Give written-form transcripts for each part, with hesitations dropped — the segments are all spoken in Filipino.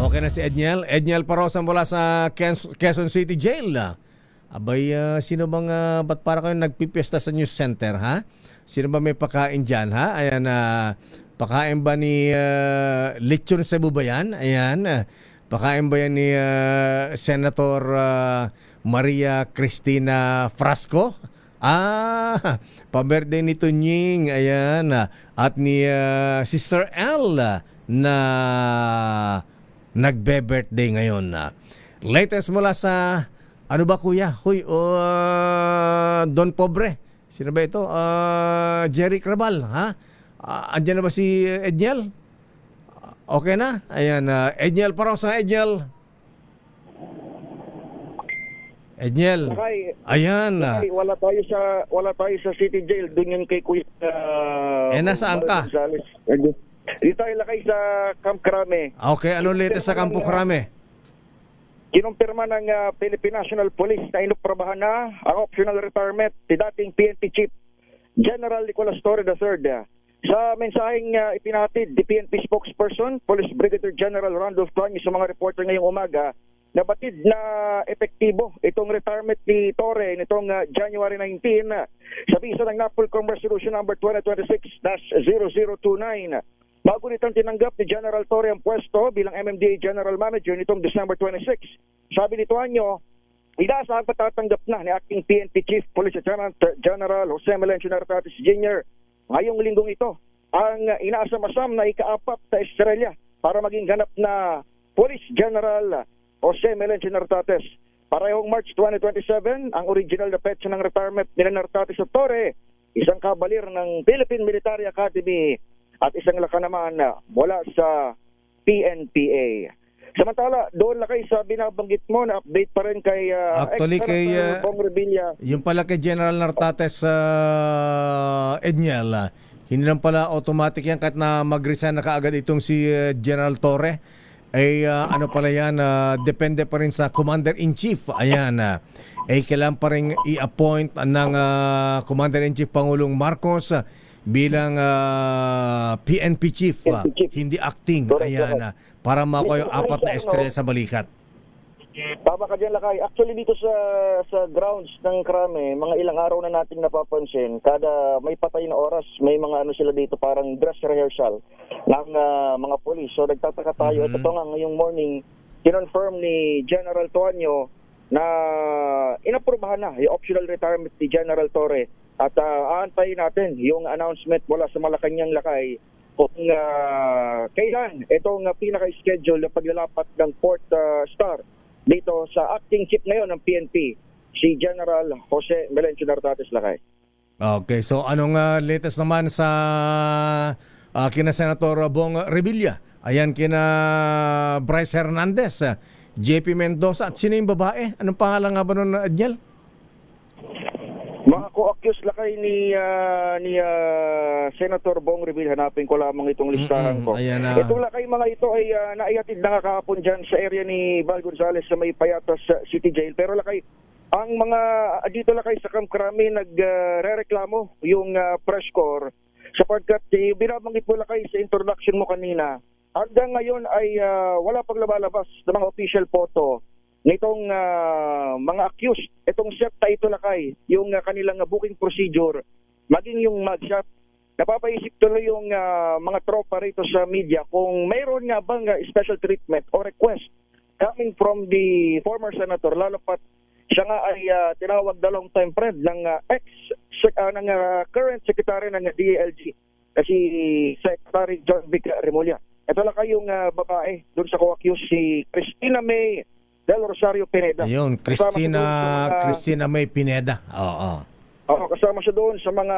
Okay na si Edniel. Edniel Parosa mula sa Quezon City Jail. Abay, sino bang, ba't para kayo nagpipiesta sa news center, ha? Sino ba may pakain dyan, ha? Ayan, pakain ba ni Lechon Cebu ba yan? Ayan, pakain ba yan ni Senator Maria Cristina Frasco? Pa-birthday ni Tunying, ayan, at ni Sister L na nagbe-birthday ngayon. Latest mula sa, ano ba kuya? Huy, Don Pobre. Sino ba ito? Jerry Crabal, ha? Andyan na ba si Edniel? Okay na? Ayan, Edniel Parosa, Edniel. Edniel. Ayan. Wala tayo sa City Jail. Doon yun kay Kuya. Nasaan ka? Dito tayo lakay sa Camp Crame. Okay, ano latest sa Camp Crame? Kinumpirma ng Philippine National Police na inuprobahan na ang optional retirement ni dating PNP Chief General Nicolas Torre III. Sa mensaheng ipinatid ni PNP spokesperson, Police Brigadier General Randolph Tuanyo sa mga reporter ngayong umaga, nabatid na epektibo itong retirement ni Torre nitong January 19 sa bisa ng NAPOLCOM Resolution number 2026-0029. Bago nitong tinanggap ni General Torre ang pwesto bilang MMDA General Manager nitong December 26. Sabi ni Tuanyo, inaasahang patatanggap na ni Acting PNP Chief Police General Jose Melencio Nartates Jr. ngayong linggong ito ang inaasam-asam na ikaapat sa Australia para maging ganap na Police General Jose Melencio Nartates. Parehong March 2027, ang original na petsa ng retirement ni Nartates at Torre, isang kabalir ng Philippine Military Academy at isang laka naman mula sa PNPA. Samantala, doon lakay sa binabanggit mo na update pa rin kay actually kay Bong Revilla. Yung pala kay General Nartates Edniel, hindi lang pala automatic yan kahit na mag-resign na kaagad itong si General Torre. Ano pala yan, depende pa rin sa Commander-in-Chief. Ayan, kailangan pa rin i-appoint ng Commander-in-Chief Pangulong Marcos bilang PNP Chief, hindi acting. Ayan, para makuha yung apat na estrella sa balikat. Tama ka dyan, Lakay. Actually, dito sa grounds ng Crame, mga ilang araw na natin napapansin, kada may patay na oras, may mga ano sila dito, parang dress rehearsal ng mga polis. So, nagtataka tayo. Ito nga, ngayong morning, kinonfirm ni General Tuanyo na inaprubahan na yung optional retirement ni General Torre. At aantayin natin yung announcement mula sa Malacanang, Lakay, kung kailan itong pinaka-schedule na paglalapat ng Port Star dito sa acting chief ngayon ng PNP, si General Jose Melencio Nartates, Lakay. Okay, so anong latest naman sa kina Senator Bong Revilla? Ayan, kina Bryce Hernandez, JP Mendoza, at sino yung babae? Anong pangalan nga ba nun, Edniel? Mga co-accused, Lakay, ni Senator Bong Revilla. Hanapin ko lamang itong listahan ko. Itong, Lakay, mga ito ay naihatid na kahapon dyan sa area ni Val Gonzales sa may Payatas City Jail. Pero, Lakay, ang mga dito, Lakay, sa Camp Crame nagre-reklamo yung press corps sapagkat binabanggit mo, Lakay, sa introduction mo kanina, hanggang ngayon ay wala pang lumalabas ng mga official photo nitong mga accused. Itong SEPTA ito, Lakay, yung kanilang booking procedure, maging yung mugshot. Napapaisip tuloy yung mga tropa rito sa media kung mayroon nga bang special treatment o request coming from the former senator, lalo pat siya nga ay tinawag na long time friend ng ng current secretary ng DILG, kasi Secretary John Vic Remulla. Ito, Lakay, yung babae doon sa co-accused, si Cristina May Del Rosario Pineda. Ayun, Cristina May Pineda. Oo. Kasama siya doon sa mga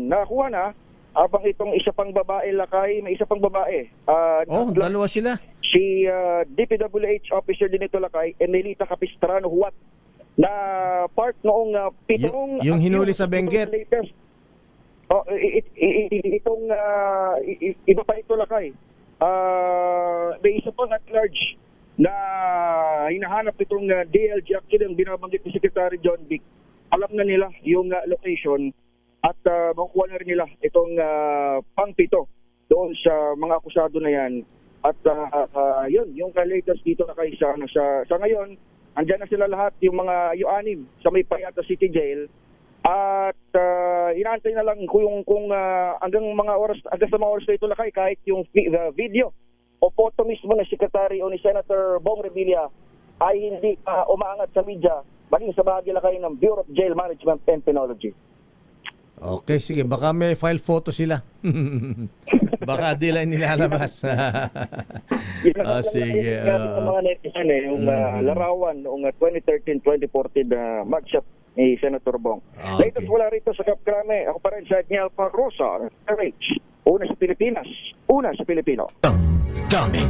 nakuha na, habang itong isa pang babae, Lakay, may isa pang babae. Dalawa sila. Si DPWH officer din ito, Lakay, Enelita Capistrano Huat, na part noong pitong... Yung hinuli sa Benguet. Itong iba pa ito, Lakay. May isa pang at large na hinahanap itong DLG. Actually, ang binabanggit ni Secretary John Vic, alam na nila yung location at makukuha na rin nila itong pang-pito doon sa mga akusado na yan At yun, yung latest dito na kay sa ngayon, andyan na sila lahat, yung anim sa may Payata City Jail. At inaantay na lang kung hanggang sa mga oras na ito lakay, kahit yung video o photo mismo ng Secretary o ni Senator Bong Revilla ay hindi umaangat sa media, maging sa bahagi lakay ng Bureau of Jail Management and Penology. Okay, sige. Baka may file photo sila. Baka di lang nilalabas. Sige. Yung mga netizen yung larawan noong 2013-2014 na mugshot ni Senator Bong. Okay. Latest wala rito sa Kapkrame. Ako pa rin sa Edniel Rosa, RH. Una sa Pilipinas, una sa Pilipino. Dummy.